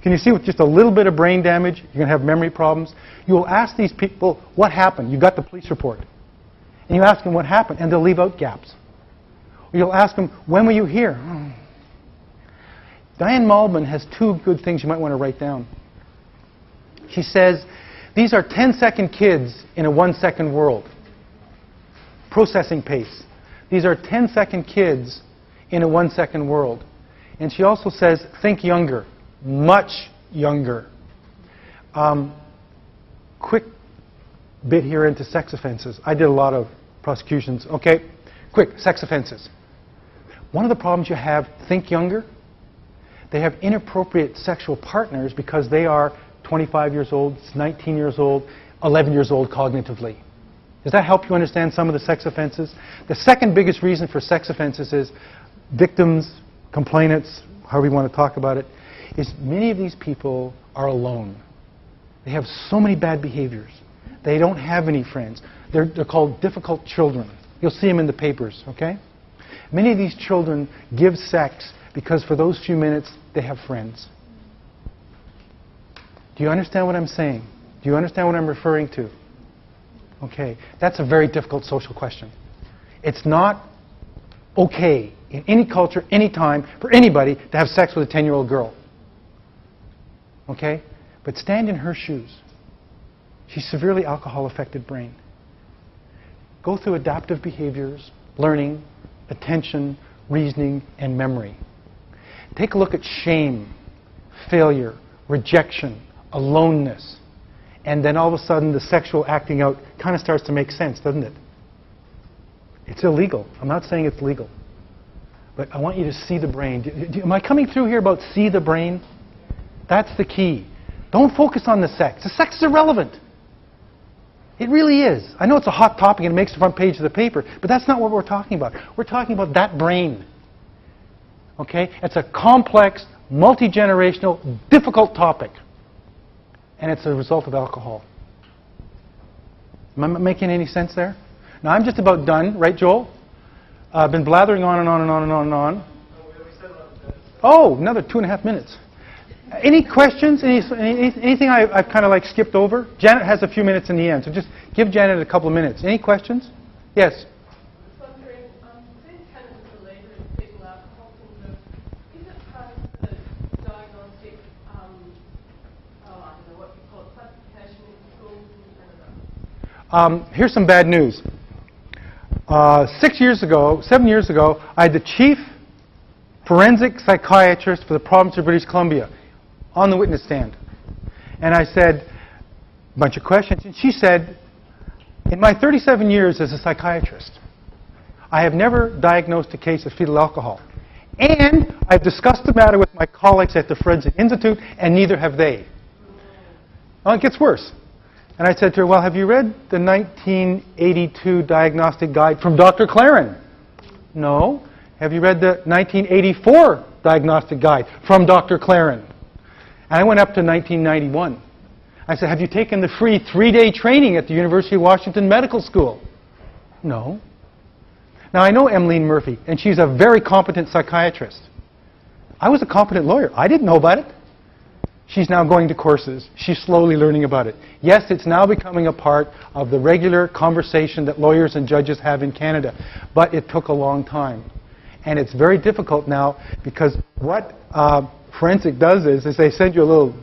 Can you see with just a little bit of brain damage, you're going to have memory problems? You will ask these people, what happened? You got the police report. And you ask them what happened, and they'll leave out gaps. Or you'll ask them, when were you here? Diane Malbon has two good things you might want to write down. She says, these are 10-second kids in a 1-second world. Processing pace. These are 10-second kids in a 1-second world. And she also says, think younger, much younger. Quick bit here into sex offenses. I did a lot of prosecutions. Okay, quick, sex offenses. One of the problems you have, think younger, they have inappropriate sexual partners because they are 25 years old, 19 years old, 11 years old cognitively. Does that help you understand some of the sex offenses? The second biggest reason for sex offenses is victims, complainants, however you want to talk about it, is many of these people are alone. They have so many bad behaviors. They don't have any friends. They're called difficult children. You'll see them in the papers, okay? Many of these children give sex because for those few minutes they have friends. Do you understand what I'm saying? Do you understand what I'm referring to? Okay, that's a very difficult social question. It's not okay in any culture, any time, for anybody to have sex with a 10-year-old girl. Okay? But stand in her shoes. She's severely alcohol-affected brain. Go through adaptive behaviors, learning, attention, reasoning, and memory. Take a look at shame, failure, rejection, aloneness. And then all of a sudden the sexual acting out kind of starts to make sense, doesn't it? It's illegal. I'm not saying it's legal. But I want you to see the brain. Am I coming through here about see the brain? That's the key. Don't focus on the sex. The sex is irrelevant. It really is. I know it's a hot topic and it makes the front page of the paper, but that's not what we're talking about. We're talking about that brain. Okay? It's a complex, multi-generational, difficult topic. And it's a result of alcohol. Am I making any sense there? Now I'm just about done, right, Joel? I've been blathering on and on and on and on and on. Oh, another 2.5 minutes. Any questions? Anything I've kind of like skipped over? Janet has a few minutes in the end, so just give Janet a couple of minutes. Any questions? Yes? I was wondering, since Canada's a leader in fetal alcohol syndrome, is it part of the diagnostic, I don't know what you call it, classification in schools in Canada? Here's some bad news. 7 years ago, I had the chief forensic psychiatrist for the province of British Columbia on the witness stand. And I said a bunch of questions, and she said, in my 37 years as a psychiatrist, I have never diagnosed a case of fetal alcohol. And I've discussed the matter with my colleagues at the Forensic Institute, and neither have they. Well, it gets worse. And I said to her, well, have you read the 1982 diagnostic guide from Dr. Claren? No. Have you read the 1984 diagnostic guide from Dr. Claren? And I went up to 1991. I said, have you taken the free 3-day training at the University of Washington Medical School? No. Now, I know Emmeline Murphy, and she's a very competent psychiatrist. I was a competent lawyer. I didn't know about it. She's now going to courses. She's slowly learning about it. Yes, it's now becoming a part of the regular conversation that lawyers and judges have in Canada, but it took a long time. And it's very difficult now because what forensic does is they send you a little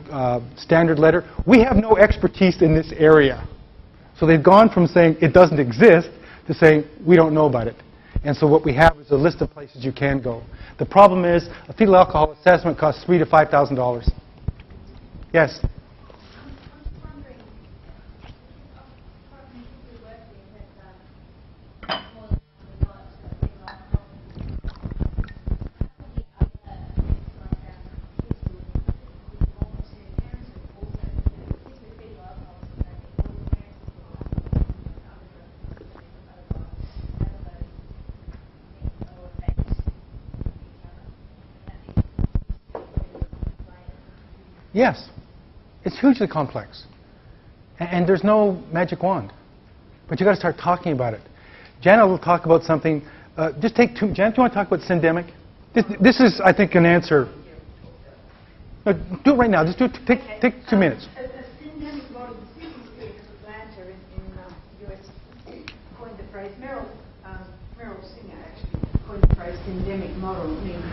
standard letter. We have no expertise in this area. So they've gone from saying it doesn't exist to saying we don't know about it. And so what we have is a list of places you can go. The problem is a fetal alcohol assessment costs $3,000 to $5,000. Yes? Yes. It's hugely complex. And there's no magic wand. But you've got to start talking about it. Janet will talk about something. Just take two. Janet, do you want to talk about syndemic? This is, I think, an answer. No, do it right now. Just do it. Take 2 minutes. A syndemic model, the city of Atlanta in the US coined the phrase, Merrill Singer actually coined the phrase syndemic model, meaning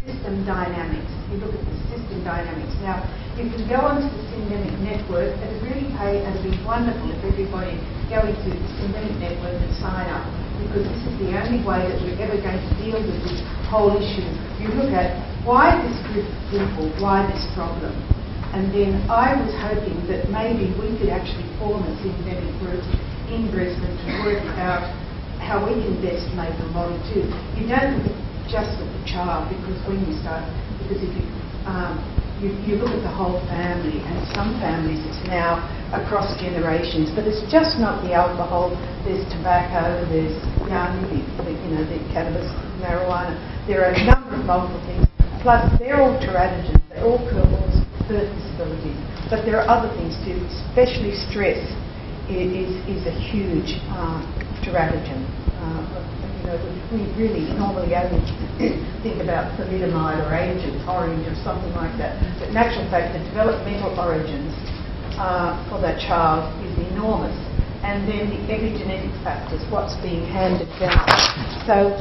system dynamics. You look at the system dynamics. Now, you can go onto the syndemic network, and it'd be wonderful if everybody go into the syndemic network and sign up, because this is the only way that we're ever going to deal with this whole issue. You look at why this group of people, why this problem, and then I was hoping that maybe we could actually form a syndemic group in Brisbane to work out how we can best make a model too. You don't look just at the child, because when you start, because if you look at the whole family, and some families it's now across generations, but it's just not the alcohol. There's tobacco, there's young, the cannabis, marijuana. There are a number of multiple things. Plus, they're all teratogens. They all cause birth disabilities. But there are other things too, especially stress is a huge teratogen. We really normally only think about thalidomide or Agent Orange or something like that. But in actual fact, the developmental origins for that child is enormous. And then the epigenetic factors, what's being handed down. So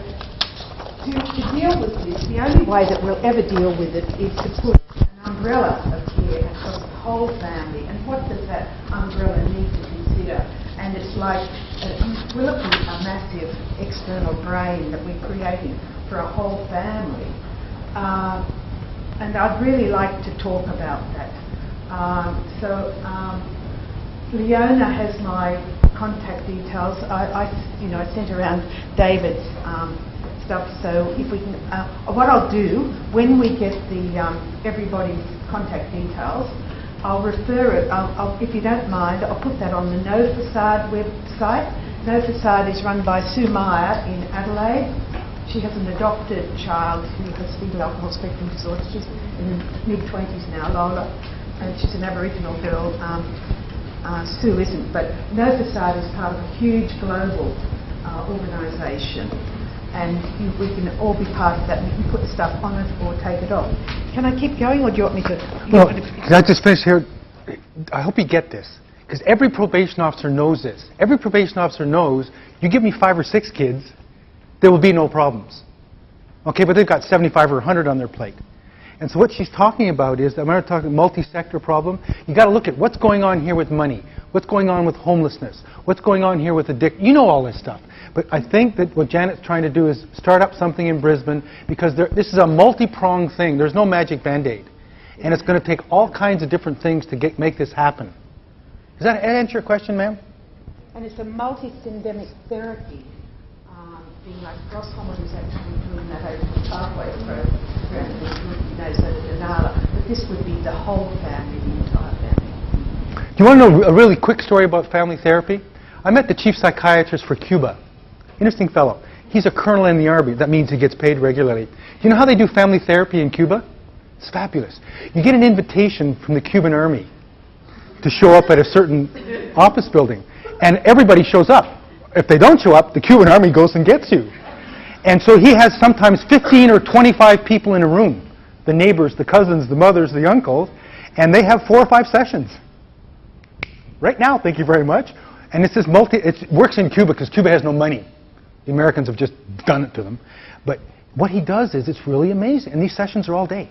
to deal with this, the only way that we'll ever deal with it is to put an umbrella of care across the whole family. And what does that umbrella need to consider? And it's like will it be a massive external brain that we're creating for a whole family? And I'd really like to talk about that. Leona has my contact details. I sent around David's stuff. So if we can, what I'll do when we get the everybody's contact details, I'll refer it. If you don't mind, I'll put that on the No Facade website. No Facade is run by Sue Meyer in Adelaide. She has an adopted child who has Fetal Alcohol Spectrum Disorder. She's in mid-20s now, Lola, and she's an Aboriginal girl. Sue isn't, but No Facade is part of a huge global organisation, and we can all be part of that. We can put stuff on it or take it off. Can I keep going, or do you want me to? Well, can I just finish here? I hope you get this, because every probation officer knows this. Every probation officer knows you give me 5 or 6 kids, there will be no problems. Okay, but they've got 75 or 100 on their plate. And so what she's talking about is, I'm going to talk about multi-sector problem. You got to look at what's going on here with money, what's going on with homelessness, what's going on here with addiction. You know all this stuff. But I think that what Janet's trying to do is start up something in Brisbane, because this is a multi-pronged thing. There's no magic Band-Aid. And it's going to take all kinds of different things to make this happen. Does that answer your question, ma'am? And it's a multi-syndemic therapy. Being like Ross Holland is actually doing that over the pathway program, so the Denala. But this would be the whole family, the entire family. Do you want to know a really quick story about family therapy? I met the chief psychiatrist for Cuba. Interesting fellow. He's a colonel in the army. That means he gets paid regularly. Do you know how they do family therapy in Cuba? It's fabulous. You get an invitation from the Cuban army to show up at a certain office building, and everybody shows up. If they don't show up, the Cuban army goes and gets you. And so he has sometimes 15 or 25 people in a room, the neighbors, the cousins, the mothers, the uncles, and they have 4 or 5 sessions. Right now, thank you very much. And it's it works in Cuba because Cuba has no money. The Americans have just done it to them. But what he does is, it's really amazing. And these sessions are all day.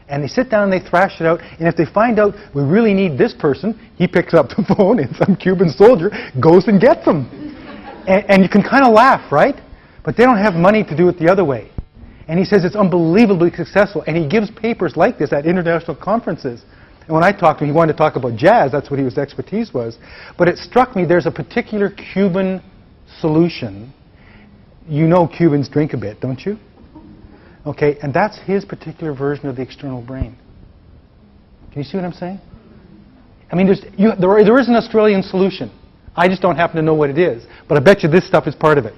And they sit down and they thrash it out. And if they find out we really need this person, he picks up the phone and some Cuban soldier goes and gets them. And you can kind of laugh, right? But they don't have money to do it the other way. And he says it's unbelievably successful. And he gives papers like this at international conferences. And when I talked to him, he wanted to talk about jazz. That's what his expertise was. But it struck me there's a particular Cuban solution. You know Cubans drink a bit, don't you? Okay, and that's his particular version of the external brain. Can you see what I'm saying? I mean, there is an Australian solution. I just don't happen to know what it is. But I bet you this stuff is part of it.